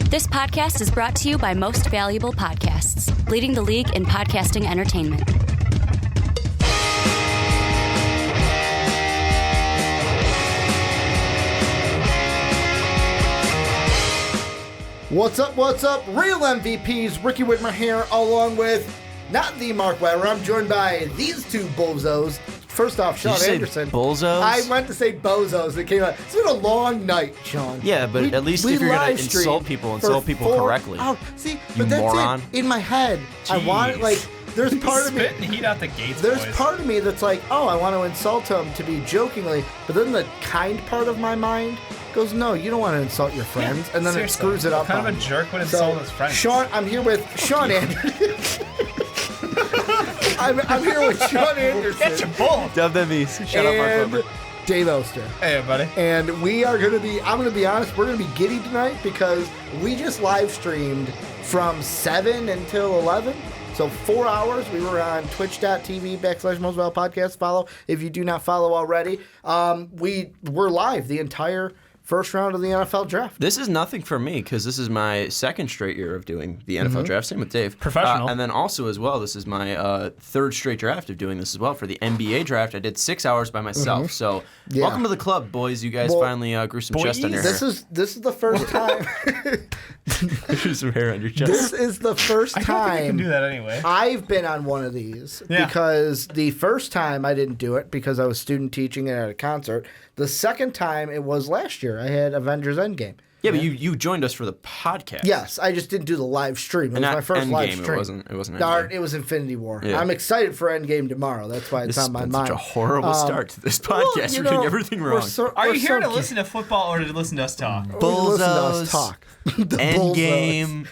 This podcast is brought to you by Most Valuable Podcasts, leading the league in podcasting entertainment. What's up, real MVPs, Ricky Widmer here, along with not the Mark Weiler. I'm joined by these two bozos. First off, Sean Anderson. Bozos? I meant to say bozos. It came out. It's been a long night, Sean. Yeah, but at least if you're going to insult people correctly. See, you but that's moron. it. In my head, Jeez. I want it, like, there's part of me. Spitting heat out the gates, There's boys. part of me that's like, oh, I want to insult him to be jokingly, but then the kind part of my mind goes, no, you don't want to insult your friends, and then Seriously, it screws it up. What kind of a jerk would insult his friends? Sean, I'm here with Sean Anderson. I'm here with Sean Anderson. Get your bull. Dub them east. Shut up, Mark and Weber. Dave Oster. Hey, everybody. And we are going to be, I'm going to be honest, we're going to be giddy tonight because we just live streamed from 7 until 11. So 4 hours. We were on twitch.tv/Most Podcast. Follow if you do not follow already. We were live the entire first round of the NFL draft. This is nothing for me because this is my second straight year of doing the NFL draft. Same with Dave. Professional. And then also as well, this is my third straight draft of doing this as well. For the NBA draft, I did 6 hours by myself. So welcome to the club, boys. You guys finally grew some chest on your hair. This is the first time. Grew some hair on your chest. This is the first I don't think you time can do that anyway. I've been on one of these because the first time I didn't do it because I was student teaching and at a concert. The second time it was last year. I had Avengers Endgame. Yeah, but you joined us for the podcast. Yes, I just didn't do the live stream. It was my first live stream. It wasn't No, Endgame. it was Infinity War. Yeah. I'm excited for Endgame tomorrow. That's why it's on my mind. Such a horrible start to this podcast. you We're doing know, everything wrong. Are you here to listen to football or to listen to us talk? Listen to us talk. The Endgame,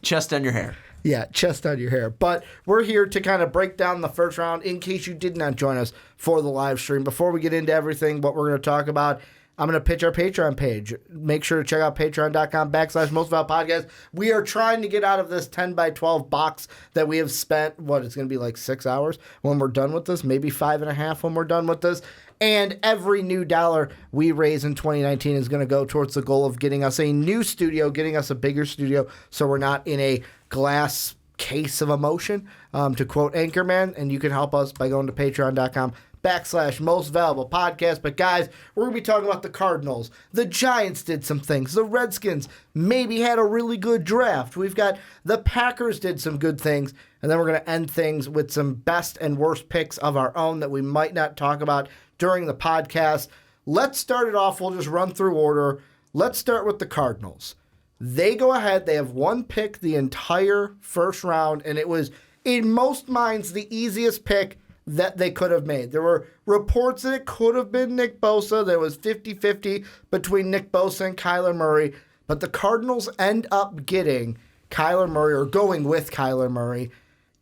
chest on your hair. Yeah, chest on your hair. But we're here to kind of break down the first round in case you did not join us for the live stream. Before we get into everything, what we're going to talk about, I'm going to pitch our Patreon page. Make sure to check out patreon.com/mostvaluablepodcast. We are trying to get out of this 10 by 12 box that we have spent, it's going to be like 6 hours when we're done with this, maybe 5.5 when we're done with this. And every new dollar we raise in 2019 is going to go towards the goal of getting us a new studio, getting us a bigger studio so we're not in a glass case of emotion, to quote Anchorman. And you can help us by going to patreon.com/Most Valuable Podcast. But guys, we're going to be talking about the Cardinals. The Giants did some things. The Redskins maybe had a really good draft. We've got the Packers did some good things. And then we're going to end things with some best and worst picks of our own that we might not talk about during the podcast. Let's start it off. We'll just run through order. Let's start with the Cardinals. They go ahead. They have one pick the entire first round, and it was, in most minds, the easiest pick that they could have made. There were reports that it could have been Nick Bosa. There was 50-50 between Nick Bosa and Kyler Murray, but the Cardinals end up getting Kyler Murray, or going with Kyler Murray.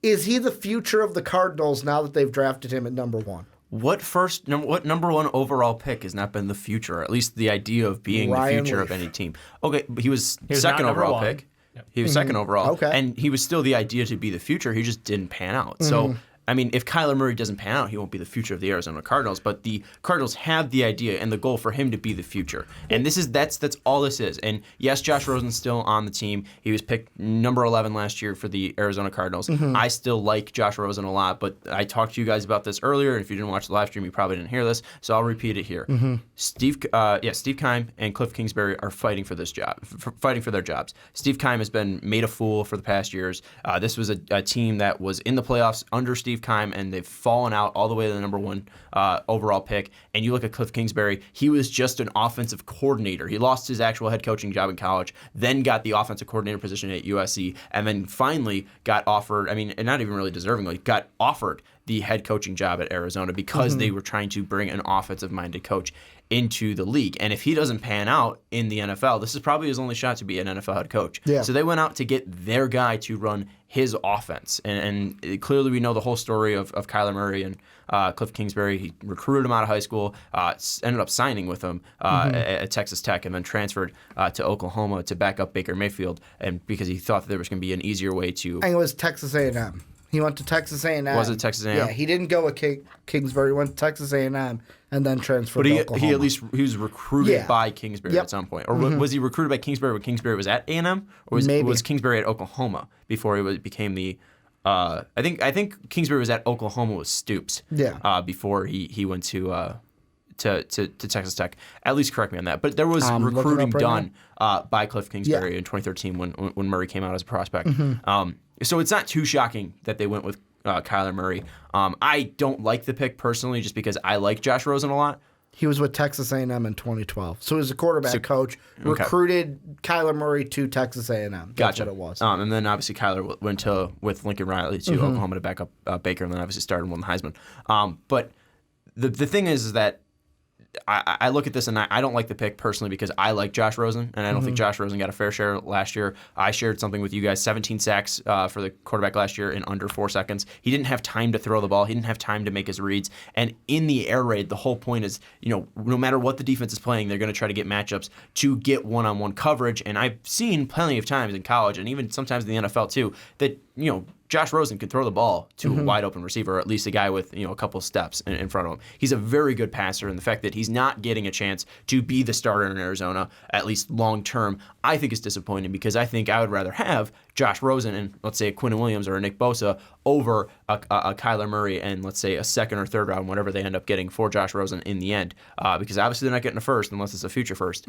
Is he the future of the Cardinals now that they've drafted him at number one? What number one overall pick has not been the future, or at least the idea of being Ryan the future Leaf. of any team? Okay, but he was was second not number overall one. pick. Yep. He was second overall. Okay. And he was still the idea to be the future. He just didn't pan out. So, I mean, if Kyler Murray doesn't pan out, he won't be the future of the Arizona Cardinals. But the Cardinals have the idea and the goal for him to be the future. And that's all this is. And yes, Josh Rosen's still on the team. He was picked number 11 last year for the Arizona Cardinals. I still like Josh Rosen a lot, but I talked to you guys about this earlier. And if you didn't watch the live stream, you probably didn't hear this. So I'll repeat it here. Steve Keim and Cliff Kingsbury are fighting for this job, fighting for their jobs. Steve Keim has been made a fool for the past years. This was a team that was in the playoffs under Steve Keim, and they've fallen out all the way to the number one overall pick. And you look at Cliff Kingsbury, he was just an offensive coordinator. He lost his actual head coaching job in college, then got the offensive coordinator position at USC, and then finally got offered, and not even really deservingly, got offered the head coaching job at Arizona because they were trying to bring an offensive-minded coach into the league. And if he doesn't pan out in the NFL, this is probably his only shot to be an NFL head coach. Yeah. So they went out to get their guy to run his offense. And clearly we know the whole story of Kyler Murray and Cliff Kingsbury. He recruited him out of high school, ended up signing with him at Texas Tech, and then transferred to Oklahoma to back up Baker Mayfield, and because he thought that there was going to be an easier way to... And it was Texas A&M. He went to Texas A&M. Was it Texas A&M? Yeah, he didn't go with Kingsbury. He went to Texas A&M and then transferred But to Oklahoma. he was recruited by Kingsbury at some point. Or was he recruited by Kingsbury when Kingsbury was at A&M? Or was Kingsbury at Oklahoma before he became the I think Kingsbury was at Oklahoma with Stoops. Yeah. Before he went to Texas Tech. At least correct me on that. But there was recruiting done by Cliff Kingsbury in 2013 when Murray came out as a prospect. So it's not too shocking that they went with Kyler Murray. I don't like the pick personally just because I like Josh Rosen a lot. He was with Texas A&M in 2012. So he was a quarterback coach, recruited Kyler Murray to Texas A&M. That's Gotcha. what it was. And then obviously Kyler went with Lincoln Riley to Oklahoma to back up Baker, and then obviously started and won the Heisman. But the thing is that I look at this and I don't like the pick personally because I like Josh Rosen, and I don't think Josh Rosen got a fair share last year. I shared something with you guys, 17 sacks for the quarterback last year in under 4 seconds. He didn't have time to throw the ball. He didn't have time to make his reads. And in the air raid, the whole point is, no matter what the defense is playing, they're going to try to get matchups to get one-on-one coverage. And I've seen plenty of times in college and even sometimes in the NFL too that, Josh Rosen can throw the ball to a wide open receiver, or at least a guy with a couple steps in front of him. He's a very good passer, and the fact that he's not getting a chance to be the starter in Arizona, at least long term, I think is disappointing because I think I would rather have Josh Rosen and let's say a Quinnen Williams or a Nick Bosa over a Kyler Murray and let's say a second or third round, whatever they end up getting for Josh Rosen in the end, because obviously they're not getting a first unless it's a future first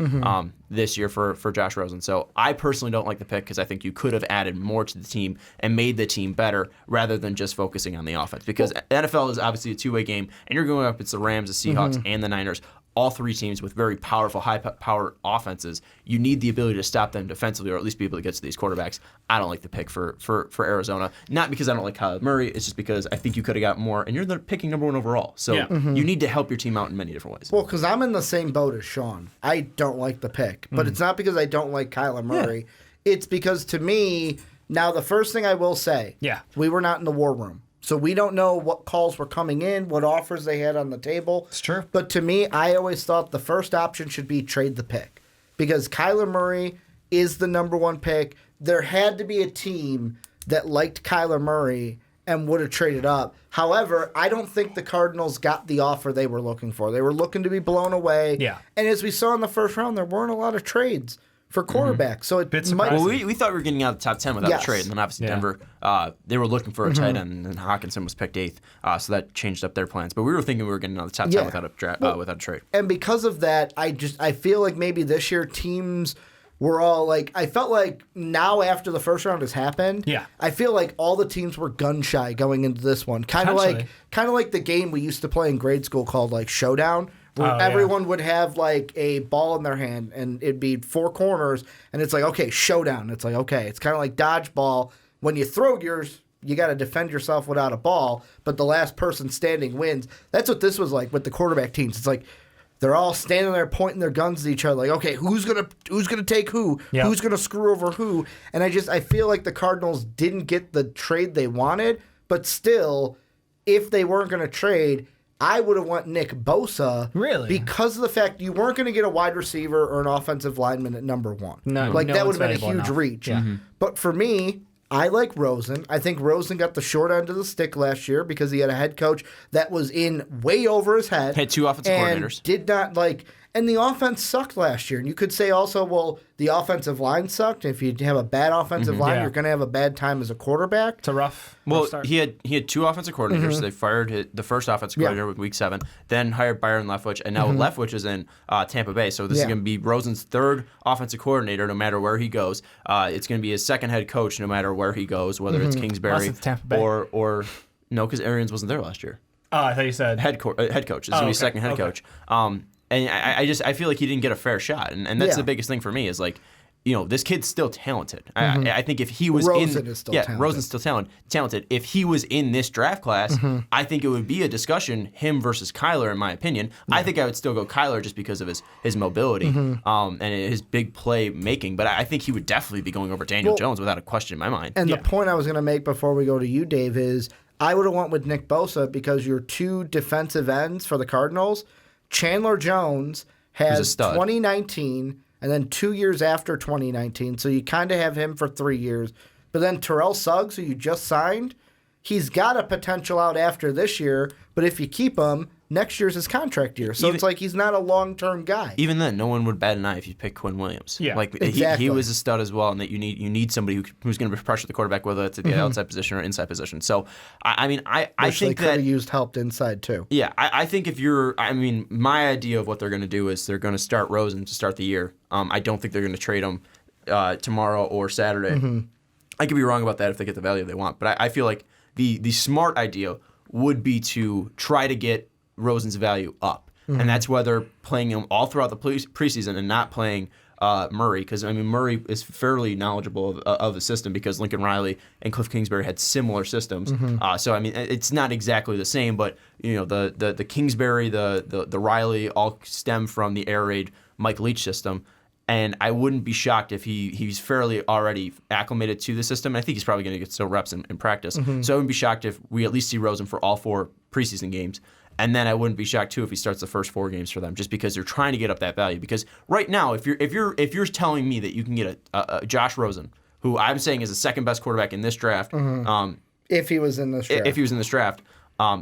this year for Josh Rosen. So I personally don't like the pick because I think you could have added more to the team and made the team better rather than just focusing on the offense, because NFL is obviously a two-way game and you're going up against the Rams, the Seahawks, and the Niners. All three teams with very powerful, high-powered offenses. You need the ability to stop them defensively, or at least be able to get to these quarterbacks. I don't like the pick for Arizona. Not because I don't like Kyler Murray. It's just because I think you could have got more, and you're picking number 1 overall. So you need to help your team out in many different ways. Well, because I'm in the same boat as Sean. I don't like the pick. But it's not because I don't like Kyler Murray. Yeah. It's because, to me, now the first thing I will say, we were not in the war room. So we don't know what calls were coming in, what offers they had on the table. It's true. But to me, I always thought the first option should be trade the pick. Because Kyler Murray is the number 1 pick. There had to be a team that liked Kyler Murray and would have traded up. However, I don't think the Cardinals got the offer they were looking for. They were looking to be blown away. Yeah. And as we saw in the first round, there weren't a lot of trades for quarterbacks. So it might. Well, we thought we were getting out of the top 10 without a trade, and then obviously Denver, they were looking for a tight end, and Hawkinson was picked 8th, so that changed up their plans. But we were thinking we were getting out of the top 10 without a trade. And because of that, I feel like maybe this year teams were all like, I felt like now after the first round has happened, I feel like all the teams were gun shy going into this one. Kind of like the game we used to play in grade school called like Showdown, where everyone would have like a ball in their hand and it'd be 4 corners and it's like, okay, showdown. It's like, okay, it's kind of like dodgeball. When you throw yours, you got to defend yourself without a ball, but the last person standing wins. That's what this was like with the quarterback teams. It's like they're all standing there pointing their guns at each other like, okay, who's gonna take who? Yep. Who's gonna screw over who? And I feel like the Cardinals didn't get the trade they wanted, but still, if they weren't gonna trade, I would have went Nick Bosa. Really? Because of the fact you weren't going to get a wide receiver or an offensive lineman at number 1. No, that would have been a huge reach. Yeah. But for me, I like Rosen. I think Rosen got the short end of the stick last year because he had a head coach that was in way over his head. Had 2 offensive coordinators. Did not and the offense sucked last year. And you could say also, well, the offensive line sucked. If you have a bad offensive line, you're going to have a bad time as a quarterback. It's a rough start. He had 2 offensive coordinators. So they fired the first offensive coordinator with Week 7, then hired Byron Leftwich, and now Leftwich is in Tampa Bay. So this is going to be Rosen's 3rd offensive coordinator no matter where he goes. It's going to be his 2nd head coach no matter where he goes, whether it's Kingsbury or no, because Arians wasn't there last year. Oh, I thought you said head coach. It's going to be 2nd head coach. And I feel like he didn't get a fair shot, and that's the biggest thing for me is like, this kid's still talented. I think if he was Rosen's still talented. If he was in this draft class, I think it would be a discussion, him versus Kyler, in my opinion. I think I would still go Kyler just because of his mobility and his big play making. But I think he would definitely be going over Daniel Jones without a question in my mind. And the point I was going to make before we go to you, Dave, is I would have went with Nick Bosa because your 2 defensive ends for the Cardinals, Chandler Jones has 2019 and then 2 years after 2019. So you kind of have him for 3 years. But then Terrell Suggs, who you just signed, he's got a potential out after this year, but if you keep him, next year's his contract year. So it's like he's not a long-term guy. Even then, no one would bat an eye if you pick Quinn Williams. Yeah, like exactly. he was a stud as well, and that you need somebody who's going to pressure the quarterback, whether it's at the outside position or inside position. So, I Which think they could have used help inside too. Yeah, I think my idea of what they're going to do is they're going to start Rosen to start the year. I don't think they're going to trade him tomorrow or Saturday. I could be wrong about that if they get the value they want, but I feel like the smart idea would be to try to get Rosen's value up, and that's why they're playing him all throughout the preseason and not playing Murray, because Murray is fairly knowledgeable of the system because Lincoln Riley and Cliff Kingsbury had similar systems. So it's not exactly the same, but the Kingsbury, the Riley all stem from the air raid Mike Leach system. And I wouldn't be shocked if he's fairly already acclimated to the system. And I think he's probably going to get still reps in practice. So I wouldn't be shocked if we at least see Rosen for all 4 preseason games. And then I wouldn't be shocked too if he starts the first 4 games for them, just because they're trying to get up that value. Because right now, if you're telling me that you can get a Josh Rosen, who I'm saying is the second best quarterback in this draft, If he was in this draft.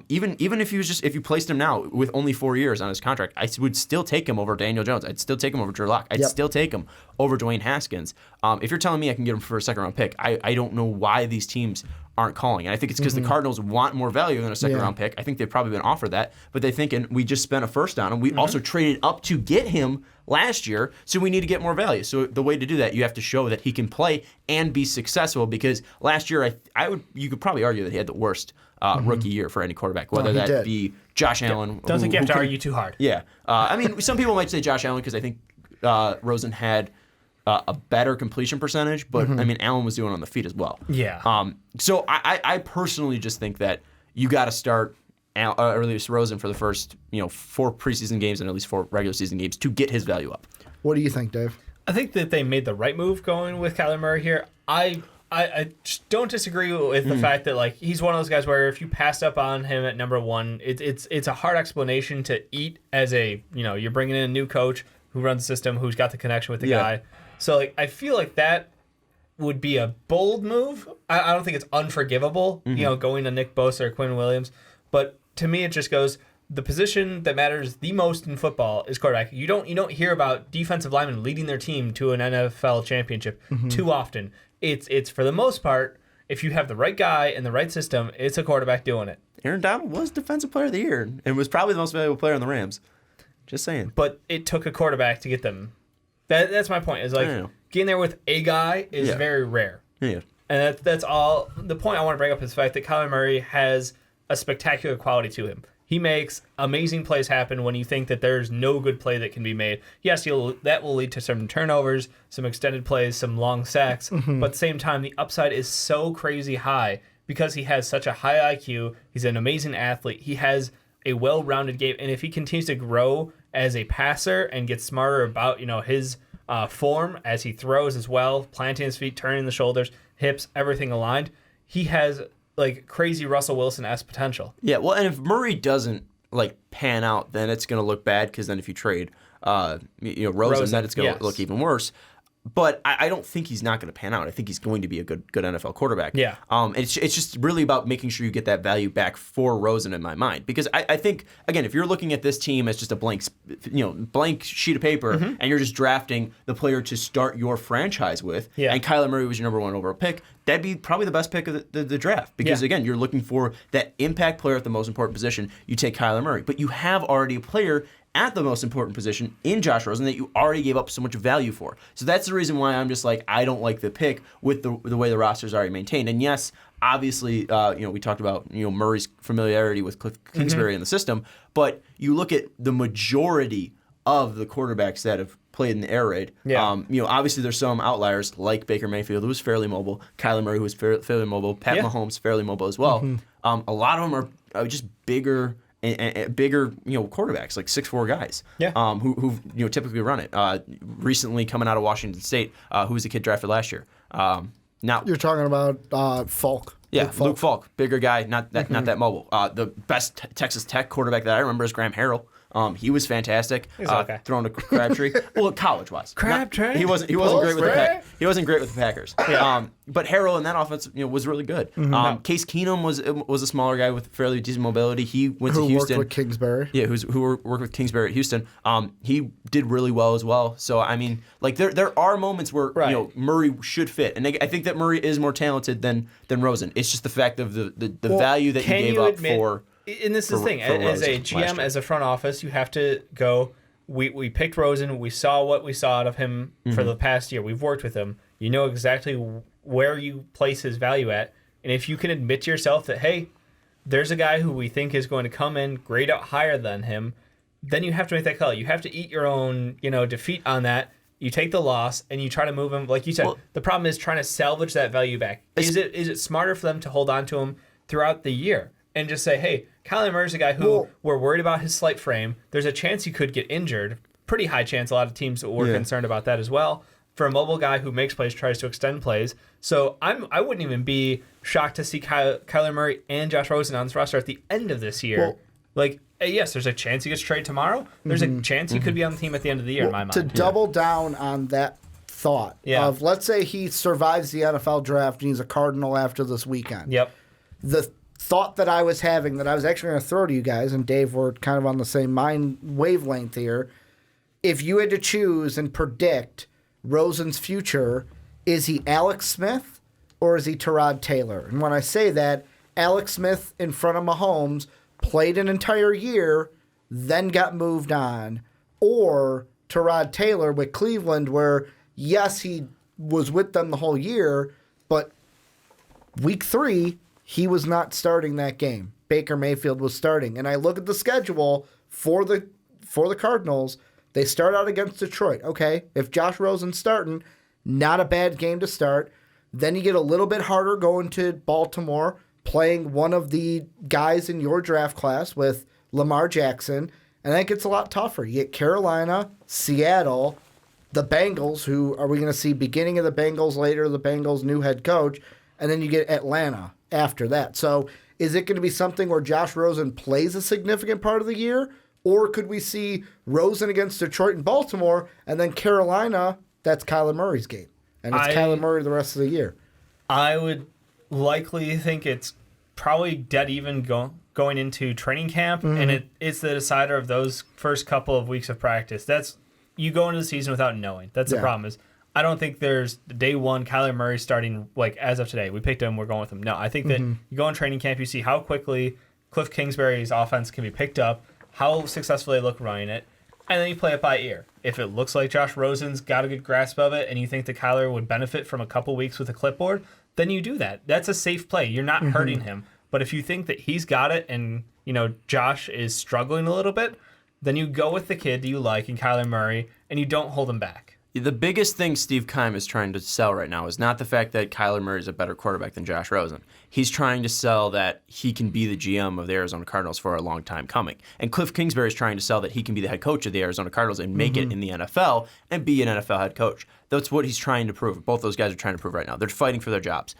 Even if if you placed him now with only 4 years on his contract, I would still take him over Daniel Jones. I'd still take him over Drew Lock. I'd still take him over Dwayne Haskins. If you're telling me I can get him for a second-round pick, I don't know why these teams aren't calling. And I think it's because the Cardinals want more value than a second-round pick. I think they've probably been offered that, but they're thinking, we just spent a first on him. We also traded up to get him last year, so we need to get more value. So the way to do that, you have to show that he can play and be successful, because last year you could probably argue that he had the worst rookie year for any quarterback, whether that be Josh Allen. Don't think you have to argue too hard. Yeah. Some people might say Josh Allen because I think Rosen had a better completion percentage, but Allen was doing it on the feet as well. Yeah. So I personally just think that you got to start or at least Rosen for the first 4 preseason games and at least 4 regular season games to get his value up. What do you think, Dave? I think that they made the right move going with Kyler Murray here. I just don't disagree with the fact that he's one of those guys where if you passed up on him at number 1, it's a hard explanation to eat as you're bringing in a new coach who runs the system, who's got the connection with the guy. So I feel like that would be a bold move. I don't think it's unforgivable, going to Nick Bosa or Quinn Williams. But to me, it just goes, the position that matters the most in football is quarterback. You don't hear about defensive linemen leading their team to an NFL championship too often. It's for the most part, if you have the right guy and the right system, it's a quarterback doing it. Aaron Donald was Defensive Player of the Year and was probably the most valuable player on the Rams. Just saying. But it took a quarterback to get them. That's my point. Is getting there with a guy is very rare. Yeah. And that's all. The point I want to bring up is the fact that Kyler Murray has a spectacular quality to him. He makes amazing plays happen when you think that there's no good play that can be made. Yes, that will lead to some turnovers, some extended plays, some long sacks. But at the same time, the upside is so crazy high because he has such a high IQ. He's an amazing athlete. He has a well-rounded game. And if he continues to grow as a passer and gets smarter about his form as he throws as well, planting his feet, turning the shoulders, hips, everything aligned, he has crazy Russell Wilson-esque potential. Yeah, well, and if Murray doesn't pan out, then it's going to look bad, because then if you trade Rosen, then it's going to look even worse. But I don't think he's not going to pan out. I think he's going to be a good NFL quarterback. Yeah. It's just really about making sure you get that value back for Rosen in my mind. Because I think, again, if you're looking at this team as just a blank sheet of paper, and you're just drafting the player to start your franchise with, and Kyler Murray was your number 1 overall pick, that'd be probably the best pick of the draft. Because, again, you're looking for that impact player at the most important position. You take Kyler Murray. But you have already a player at the most important position in Josh Rosen that you already gave up so much value for. So that's the reason why I'm just I don't like the pick with the way the roster's already maintained. And yes, obviously, we talked about Murray's familiarity with Cliff Kingsbury in the system, but you look at the majority of the quarterbacks that have played in the air raid. Obviously there's some outliers like Baker Mayfield, who was fairly mobile, Kyler Murray, who was fairly mobile, Pat Mahomes, fairly mobile as well. A lot of them are just bigger quarterbacks, like 6'4" guys, who typically run it. Recently coming out of Washington State, who was the kid drafted last year. Now you're talking about Falk. Yeah, Luke Falk, bigger guy, not that mobile. The best Texas Tech quarterback that I remember is Graham Harrell. He was fantastic. He's okay. Throwing a Crabtree. Well, college-wise, Crabtree. He wasn't great with the Packers. Yeah. But Harrell in that offense, was really good. Case Keenum was a smaller guy with fairly decent mobility. He went to Houston. Who worked with Kingsbury. Yeah, who worked with Kingsbury at Houston. He did really well as well. So I mean, like there are moments where Murray should fit, and I think that Murray is more talented than Rosen. It's just the fact of the value that he gave up for. And this is the thing, as a GM, as a front office, you have to go. We picked Rosen. We saw what we saw out of him for the past year. We've worked with him. You know exactly where you place his value at, and if you can admit to yourself that, hey, there's a guy who we think is going to come in, grade out higher than him, then you have to make that call. You have to eat your own, defeat on that. You take the loss and you try to move him. Like you said, the problem is trying to salvage that value back. Is it smarter for them to hold on to him throughout the year and just say, hey, Kyler Murray's a guy who we're worried about his slight frame. There's a chance he could get injured. Pretty high chance. A lot of teams were concerned about that as well. For a mobile guy who makes plays, tries to extend plays. So I wouldn't even be shocked to see Kyler Murray and Josh Rosen on this roster at the end of this year. Yes, there's a chance he gets traded tomorrow. There's a chance he could be on the team at the end of the year, in my mind. To double down on that thought of, let's say he survives the NFL draft and he's a Cardinal after this weekend. Yep. The thought that I was having that I was actually going to throw to you guys, and Dave, we're kind of on the same mind wavelength here. If you had to choose and predict Rosen's future, is he Alex Smith or is he Tyrod Taylor? And when I say that, Alex Smith in front of Mahomes played an entire year, then got moved on, or Tyrod Taylor with Cleveland, where yes, he was with them the whole year, but week 3, he was not starting that game. Baker Mayfield was starting. And I look at the schedule for the Cardinals. They start out against Detroit. Okay, if Josh Rosen's starting, not a bad game to start. Then you get a little bit harder going to Baltimore, playing one of the guys in your draft class with Lamar Jackson. And then it gets a lot tougher. You get Carolina, Seattle, the Bengals, who are we going to see beginning of the Bengals later, the Bengals' new head coach, and then you get Atlanta after that. So is it going to be something where Josh Rosen plays a significant part of the year? Or could we see Rosen against Detroit and Baltimore, and then Carolina, that's Kyler Murray's game. And it's Kyler Murray the rest of the year. I would likely think it's probably dead even going into training camp, and it's the decider of those first couple of weeks of practice. You go into the season without knowing. That's the problem is I don't think there's day one Kyler Murray starting like as of today. We picked him, we're going with him. No, I think that you go in training camp, you see how quickly Cliff Kingsbury's offense can be picked up, how successful they look running it, and then you play it by ear. If it looks like Josh Rosen's got a good grasp of it and you think that Kyler would benefit from a couple weeks with a clipboard, then you do that. That's a safe play. You're not hurting him. But if you think that he's got it and, Josh is struggling a little bit, then you go with the kid you like in Kyler Murray and you don't hold him back. The biggest thing Steve Keim is trying to sell right now is not the fact that Kyler Murray is a better quarterback than Josh Rosen. He's trying to sell that he can be the GM of the Arizona Cardinals for a long time coming. And Cliff Kingsbury is trying to sell that he can be the head coach of the Arizona Cardinals and make it in the NFL and be an NFL head coach. That's what he's trying to prove. Both those guys are trying to prove right now. They're fighting for their jobs.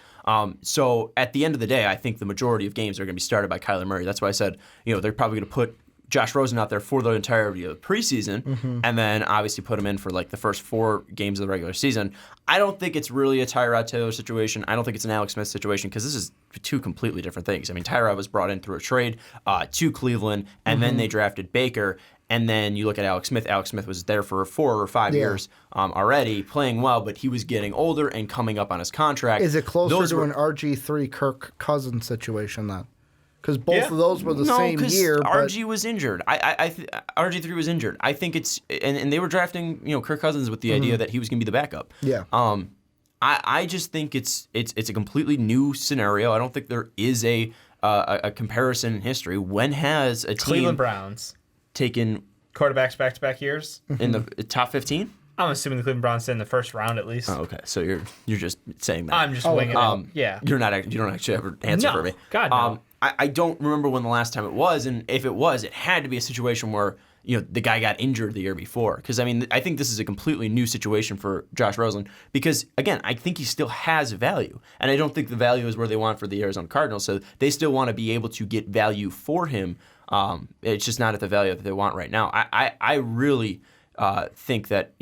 So at the end of the day, I think the majority of games are going to be started by Kyler Murray. That's why I said, they're probably going to put Josh Rosen out there for the entirety of the preseason, and then obviously put him in for like the first 4 games of the regular season. I don't think it's really a Tyrod Taylor situation. I don't think it's an Alex Smith situation because this is 2 completely different things. I mean, Tyrod was brought in through a trade to Cleveland, and then they drafted Baker. And then you look at Alex Smith. Alex Smith was there for 4 or 5 years already, playing well, but he was getting older and coming up on his contract. Is it closer to an RG3 Kirk Cousins situation then? Because both of those were the same year. RG was injured. RG3 was injured. I think it's and they were drafting Kirk Cousins with the idea that he was going to be the backup. Yeah. I just think it's a completely new scenario. I don't think there is a comparison in history. When has a team Cleveland Browns taken quarterbacks back-to-back years in the top 15? I'm assuming the Cleveland Browns in the first round at least. Oh, okay. So you're just saying that. I'm just winging it. Yeah. You don't actually have an answer for me. God, no. I don't remember when the last time it was, and if it was, it had to be a situation where the guy got injured the year before. Because I think this is a completely new situation for Josh Rosen. Because again, I think he still has value, and I don't think the value is where they want for the Arizona Cardinals. So they still want to be able to get value for him It's just not at the value that they want right now. I really think that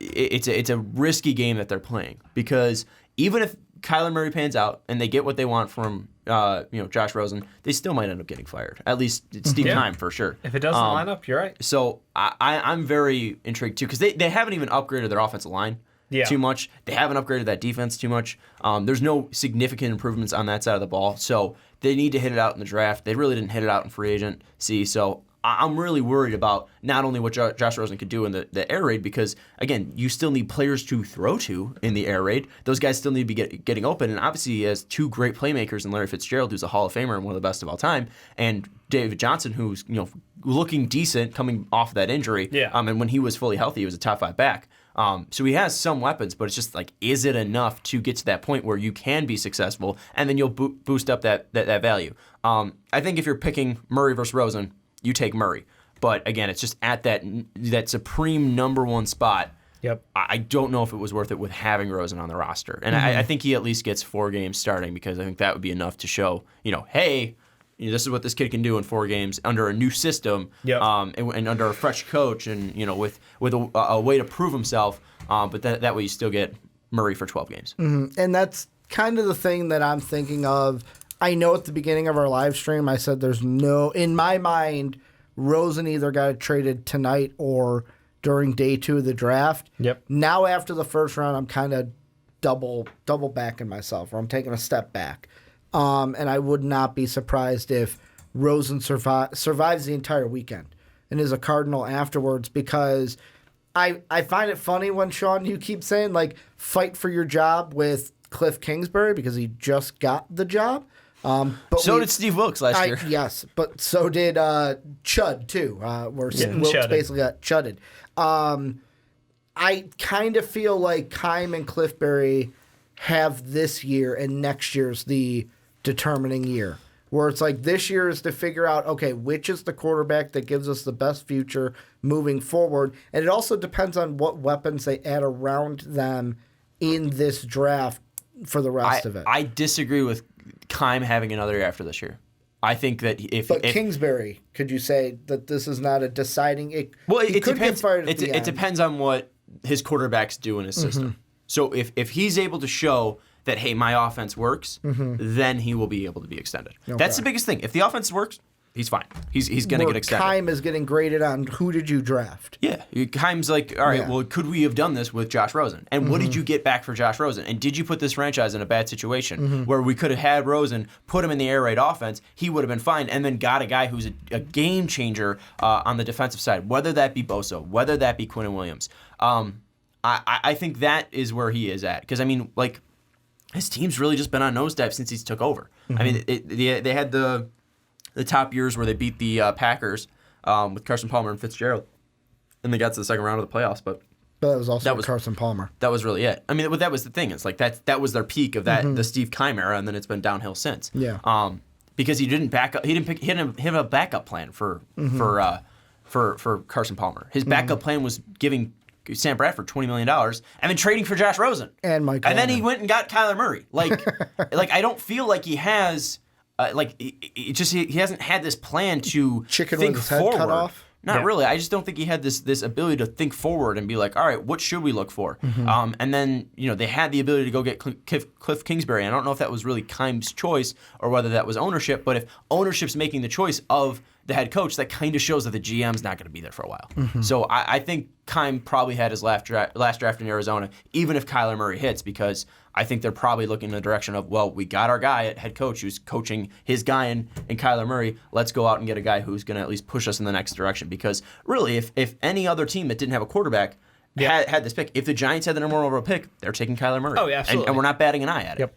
it's a risky game that they're playing, because even if Kyler Murray pans out and they get what they want from Josh Rosen, they still might end up getting fired. At least Steve Keim for sure. If it doesn't line up, you're right. So I'm very intrigued too, because they haven't even upgraded their offensive line too much. They haven't upgraded that defense too much. There's no significant improvements on that side of the ball. So they need to hit it out in the draft. They really didn't hit it out in free agency. So I'm really worried about not only what Josh Rosen could do in the air raid, because, again, you still need players to throw to in the air raid. Those guys still need to be getting open. And obviously he has two great playmakers in Larry Fitzgerald, who's a Hall of Famer and one of the best of all time, and David Johnson, who's looking decent coming off of that injury. Yeah. And when he was fully healthy, he was a top 5 back. So he has some weapons, but it's just like, is it enough to get to that point where you can be successful, and then you'll boost up that value? I think if you're picking Murray versus Rosen, you take Murray. But again, it's just at that supreme number 1 spot. Yep. I don't know if it was worth it with having Rosen on the roster. And I think he at least gets 4 games starting, because I think that would be enough to show, hey, this is what this kid can do in 4 games under a new system, and under a fresh coach, and with a way to prove himself. But that way you still get Murray for 12 games. Mm-hmm. And that's kind of the thing that I'm thinking of. I know at the beginning of our live stream, I said in my mind, Rosen either got traded tonight or during day 2 of the draft. Yep. Now after the first round, I'm kind of double backing myself, or I'm taking a step back. And I would not be surprised if Rosen survives the entire weekend and is a Cardinal afterwards, because I find it funny when, Sean, you keep saying, fight for your job with Cliff Kingsbury, because he just got the job. But so did Steve Wilkes last year. Yes, but so did Chud, too, where Wilkes basically got chudded. I kind of feel like Keim and Cliffbury have this year, and next year's the determining year, where it's like this year is to figure out, okay, which is the quarterback that gives us the best future moving forward. And it also depends on what weapons they add around them in this draft for the rest of it. I disagree with Keim having another year after this year. I think that if Kingsbury, could you say that this is not a deciding? It depends. It depends on what his quarterbacks do in his system. So if he's able to show that, hey, my offense works, then he will be able to be extended. Okay. That's the biggest thing. If the offense works, he's fine. He's going to get extended. Keim is getting graded on who did you draft. Yeah. Keim's like, all right, well, could we have done this with Josh Rosen? And what did you get back for Josh Rosen? And did you put this franchise in a bad situation where we could have had Rosen, put him in the air raid offense, he would have been fine, and then got a guy who's a game changer on the defensive side, whether that be Bosa, whether that be Quinnen Williams. I think that is where he is at. Because, his team's really just been on nosedive since he's took over. They had the top years where they beat the Packers with Carson Palmer and Fitzgerald, and they got to the second round of the playoffs. But that was also Carson Palmer. That was really it. That was the thing. It's like that was their peak of the Steve Keim era, and then it's been downhill since. Yeah. Because he didn't back up. He didn't have a backup plan for Carson Palmer. His backup plan was giving Sam Bradford $20 million and then trading for Josh Rosen. And Mike. And then he went and got Kyler Murray. I don't feel like he has he hasn't had this plan to chicken think with his forward. Head cut off. Not really. I just don't think he had this ability to think forward and be like, all right, what should we look for? And then they had the ability to go get Cliff Kingsbury. I don't know if that was really Keim's choice or whether that was ownership. But if ownership's making the choice of the head coach, that kind of shows that the GM's not going to be there for a while. So I think Keim probably had his last draft in Arizona, even if Kyler Murray hits, because I think they're probably looking in the direction of, well, we got our guy at head coach who's coaching his guy in Kyler Murray. Let's go out and get a guy who's going to at least push us in the next direction. Because really, if any other team that didn't have a quarterback had this pick, if the Giants had the number 1 overall pick, they're taking Kyler Murray. Oh, yeah, absolutely. And we're not batting an eye at it.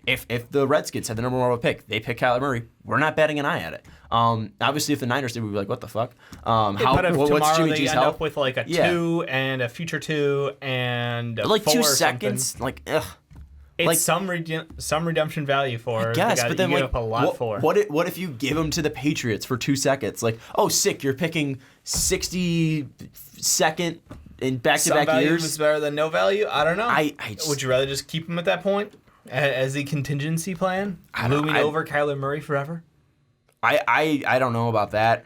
If the Redskins had the number 1 overall pick, they pick Kyler Murray, we're not batting an eye at it. Obviously, if the Niners did, we'd be like, what the fuck? But if what's tomorrow Jimmy they G's end help? up with a 2 and a future 2 and a 4 2 or seconds, something, ugh. it's some redemption value for I guess, the guy but that then you give up a lot for. What if you give him to the Patriots for 2 seconds? Like, oh, sick, you're picking 62nd in back-to-back Some years. value is better than no value? I don't know. Just, would you rather just keep him at that point as the contingency plan, looming over Kyler Murray forever? I don't know about that.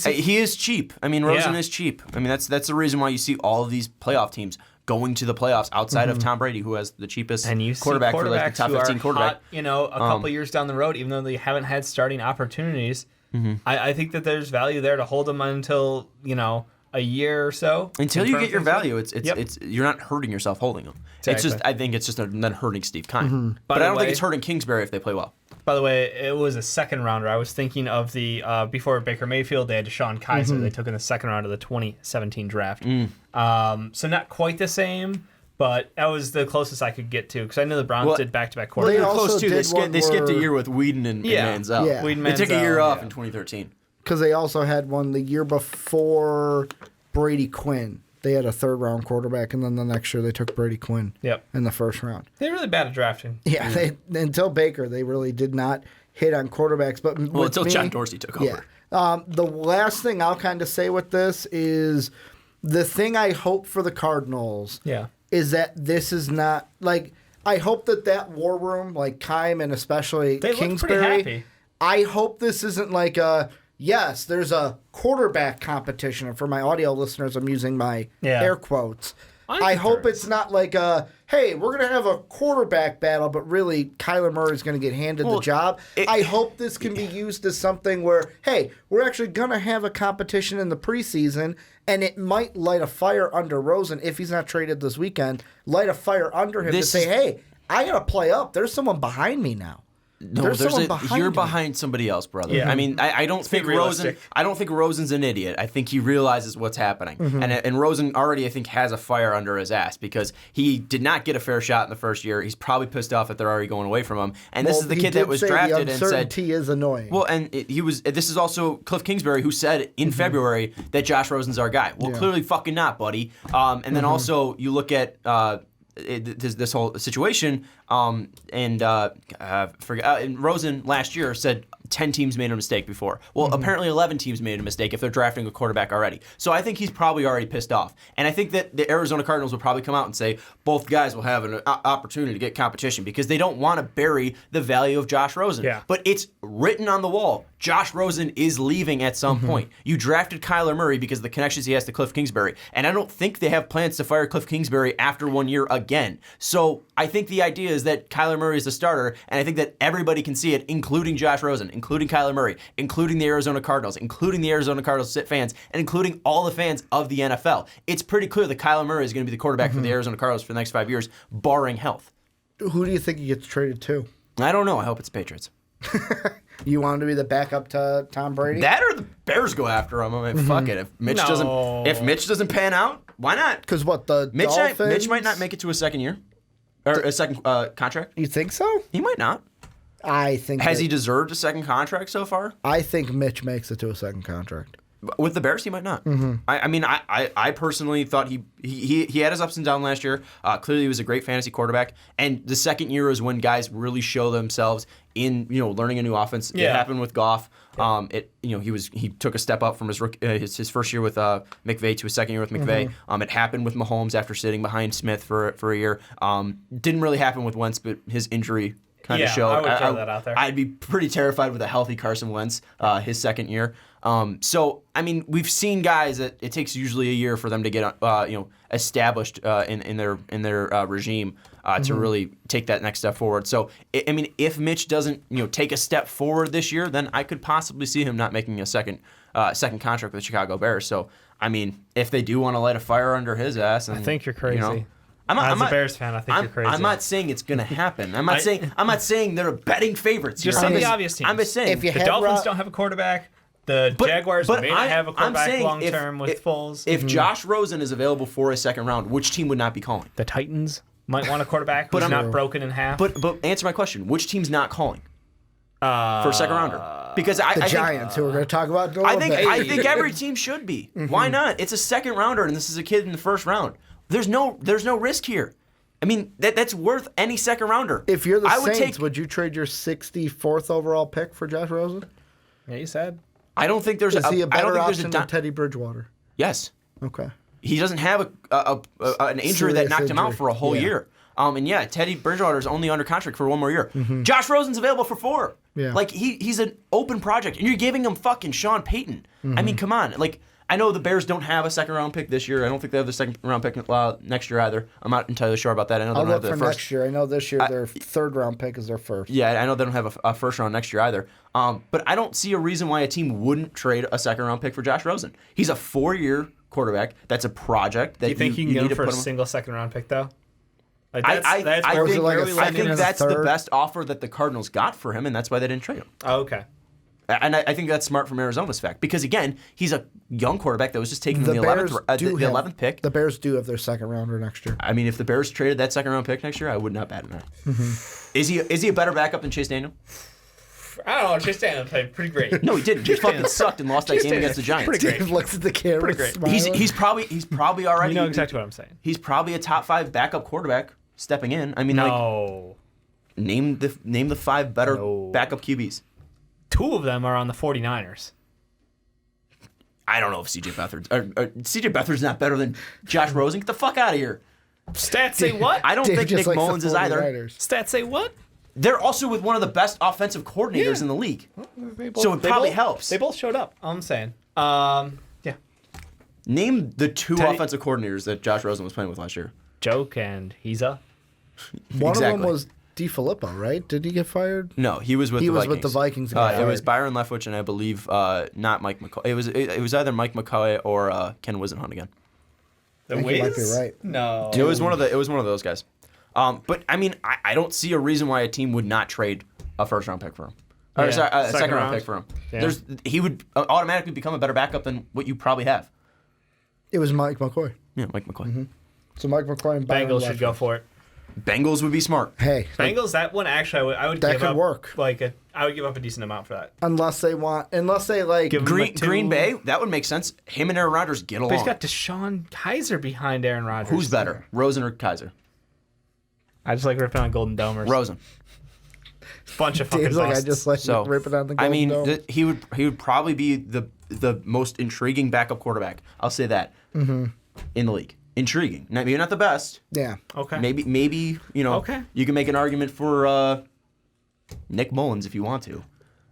He is cheap. I mean, Rosen is cheap. I mean, that's the reason why you see all of these playoff teams going to the playoffs outside of Tom Brady, who has the cheapest quarterback for like the top 15 quarterback. Hot, a couple years down the road, even though they haven't had starting opportunities. I think that there's value there to hold them until a year or so. Until you get your value, it's you're not hurting yourself holding them. Exactly. It's just I think it's just not hurting Steve Keim. But I don't think it's hurting Kingsbury if they play well. By the way, it was a second rounder. I was thinking of the before Baker Mayfield, they had Deshaun Kaiser. They took in the second round of the 2017 draft. So not quite the same, but that was the closest I could get to because I know the Browns did back-to-back quarterbacks. They They were also close too. did They skipped a year with Whedon and Manziel. Yeah. They took a year off in 2013. Because they also had one the year before Brady Quinn. They had a third-round quarterback, and then the next year they took Brady Quinn in the first round. They're really bad at drafting. Yeah, until Baker, they really did not hit on quarterbacks. But until John Dorsey took over. The last thing I'll kind of say with this is the thing I hope for the Cardinals is that this is not like I hope that war room, like Keim and especially they Kingsbury, look pretty happy. I hope this isn't like a yes, there's a quarterback competition. And for my audio listeners, I'm using my air quotes. I hope it's not like a, hey, we're going to have a quarterback battle, but really Kyler Murray's going to get handed the job. I hope this can be used as something where, hey, we're actually going to have a competition in the preseason, and it might light a fire under Rosen, if he's not traded this weekend, light a fire under him to say, hey, I got to play up. There's someone behind me now. No, you're behind somebody else, brother. Yeah. I mean, I don't think Rosen. I don't think Rosen's an idiot. I think he realizes what's happening, and Rosen already, I think, has a fire under his ass because he did not get a fair shot in the first year. He's probably pissed off that they're already going away from him. And this is the kid that was drafted and said, "Uncertainty is annoying." Well, and he was. This is also Cliff Kingsbury who said in February that Josh Rosen's our guy. Well, clearly, fucking not, buddy. And then also you look at. This whole situation, and Rosen last year said 10 teams made a mistake before. Well, apparently 11 teams made a mistake if they're drafting a quarterback already. So I think he's probably already pissed off. And I think that the Arizona Cardinals will probably come out and say both guys will have an opportunity to get competition because they don't want to bury the value of Josh Rosen. Yeah. But it's written on the wall. Josh Rosen is leaving at some point. You drafted Kyler Murray because of the connections he has to Cliff Kingsbury. And I don't think they have plans to fire Cliff Kingsbury after 1 year again. So I think the idea is that Kyler Murray is the starter, and I think that everybody can see it, including Josh Rosen, including Kyler Murray, including the Arizona Cardinals, including the Arizona Cardinals fans, and including all the fans of the NFL. It's pretty clear that Kyler Murray is going to be the quarterback for the Arizona Cardinals for the next 5 years, barring health. Who do you think he gets traded to? I don't know. I hope it's Patriots. You want him to be the backup to Tom Brady? That or the Bears go after him. I mean, fuck it. If Mitch doesn't pan out, why not? Because what the Dolphins? Mitch might not make it to a second year or a second contract. You think so? He might not. I think. Has he deserved a second contract so far? I think Mitch makes it to a second contract. With the Bears, he might not. I personally thought he had his ups and downs last year. Clearly, he was a great fantasy quarterback. And the second year is when guys really show themselves in learning a new offense. It happened with Goff. He took a step up from his first year with McVay to his second year with McVay. It happened with Mahomes after sitting behind Smith for a year. Didn't really happen with Wentz, but his injury kind of showed. I would throw that out there. I'd be pretty terrified with a healthy Carson Wentz his second year. So I mean, we've seen guys that it takes usually a year for them to get established in their regime to really take that next step forward. So I mean, if Mitch doesn't take a step forward this year, then I could possibly see him not making a second contract with the Chicago Bears. So I mean, if they do want to light a fire under his ass, and, I think you're crazy. I'm a Bears fan, I think you're crazy. I'm not saying it's going to happen. I'm not saying they're betting favorites. Just some of the obvious teams. I'm just saying if you the Dolphins don't have a quarterback. The Jaguars may not have a quarterback long term with Foles. If Josh Rosen is available for a second round, which team would not be calling? The Titans might want a quarterback who's not broken in half. But answer my question: which team's not calling for a second rounder? Because I think Giants, who we're going to talk about in a little bit. I think every team should be. Why not? It's a second rounder, and this is a kid in the first round. There's no risk here. I mean, that's worth any second rounder. If you're the Saints, would you trade your 64th overall pick for Josh Rosen? Yeah, you said. I don't think there's Is he a better option than Teddy Bridgewater? Yes. Okay. He doesn't have an injury that knocked him out for a whole year. And yeah, Teddy Bridgewater's only under contract for 1 more year. Josh Rosen's available for 4. Yeah. Like, he's an open project, and you're giving him fucking Sean Payton. I mean, come on. Like, I know the Bears don't have a second-round pick this year. I don't think they have the second-round pick next year either. I'm not entirely sure about that. I know they I'll don't have look the for first. next year. I know this year their third-round pick is their first. Yeah, I know they don't have a first round next year either. But I don't see a reason why a team wouldn't trade a second-round pick for Josh Rosen. He's a 4-year quarterback. That's a project that Do you think you can need get to him for put a him. single second-round pick, though? Like I where think, like a we I second think and a that's the third? best offer that the Cardinals got for him, and that's why they didn't trade him. Oh, okay. And I think that's smart from Arizona's fact because again, he's a young quarterback that was just taken in the 11th pick. The Bears do have their second rounder next year. I mean, if the Bears traded that second round pick next year, I would not bat an eye. Is he a better backup than Chase Daniel? I don't know. Chase Daniel played pretty great. No, he didn't. He fucking sucked and lost that game against the Giants. Pretty great. Dave looks at the camera. Pretty great. Smiling. He's probably already. You know exactly what I'm saying. He's probably a top 5 backup quarterback stepping in. I mean, No. like name the 5 better No. backup QBs. 2 of them are on the 49ers. I don't know if CJ Beathard's not better than Josh Rosen. Get the fuck out of here. Stats say what? I don't Dave think just Nick likes the Mullins is either. 49ers. Stats say what? They're also with one of the best offensive coordinators in the league. So it probably helps. They both showed up. All I'm saying. Yeah. Name the 2 Teddy- offensive coordinators that Josh Rosen was playing with last year. Joke and Hiza. One of them Exactly. was DiFilippo, right? Did he get fired? No, he was with He the was Vikings. with the Vikings and got It was fired. Byron Leftwich and I believe not Mike McCoy. It was either Mike McCoy or Ken Wisenhunt again. The think you might be Wiz? right. No. It was one of those guys. But I mean, I don't see a reason why a team would not trade a first round pick for him. Or Yeah. sorry, a second round round. pick for him. Yeah. He would automatically become a better backup than what you probably have. It was Mike McCoy. Yeah, Mike McCoy. So Mike McCoy and Byron Bengals should go Leftwich. for it. Bengals would be smart. Hey, Bengals, that one actually, I would That give could up. work. I would give up a decent amount for that. unless they like Give him Green a 2. Green Bay, that would make sense. Him and Aaron Rodgers get along. But he's got Deshaun Kaiser behind Aaron Rodgers. Who's better, Rosen or Kaiser? I just like ripping on Golden Domers. Rosen. Bunch of fucking Dave's like I busts. just like So ripping on the I Golden mean, Dome. he would probably be the most intriguing backup quarterback. I'll say that in the league. Intriguing. Maybe not the best. Yeah. Okay. Maybe Okay. you can make an argument for Nick Mullins if you want to,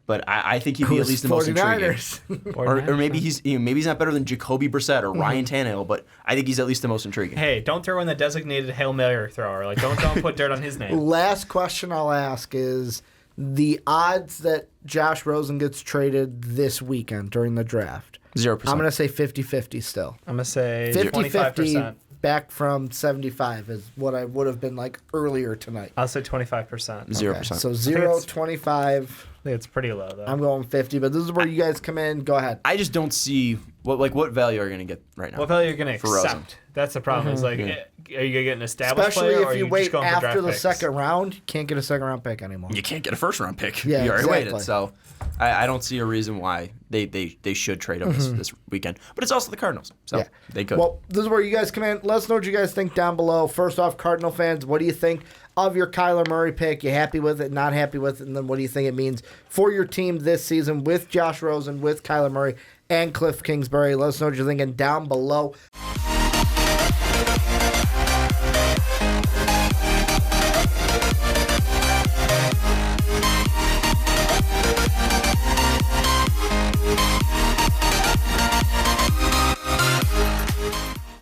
but I think he'd be at least the most intriguing. 49ers. Or maybe he's not better than Jacoby Brissett or Ryan Tannehill, but I think he's at least the most intriguing. Hey, don't throw in the designated Hail Mary thrower. Like, don't put dirt on his name. Last question I'll ask is the odds that Josh Rosen gets traded this weekend during the draft. 0%. I'm going to say 50-50 still. I'm gonna say 50-50 25%. back from 75 is what I would have been like earlier tonight. I'll say 25%. 0%. So I 0, think it's- 25. I think it's pretty low though. I'm going 50, but this is where you guys come in. Go ahead. I just don't see what value are you going to get right now. What value are you gonna For Rosen. accept? That's the problem. Is like, Yeah. are you gonna get an established Especially player, or if are you just wait going for after draft the picks? second round, you can't get a second round pick anymore. You can't get a first round pick. Yeah, you already exactly. waited. So I don't see a reason why they should trade him this weekend. But it's also the Cardinals. So they could. Well, this is where you guys come in. Let us know what you guys think down below. First off, Cardinal fans, what do you think of your Kyler Murray pick? You happy with it, not happy with it? And then what do you think it means for your team this season with Josh Rosen, with Kyler Murray, and Cliff Kingsbury? Let us know what you're thinking down below.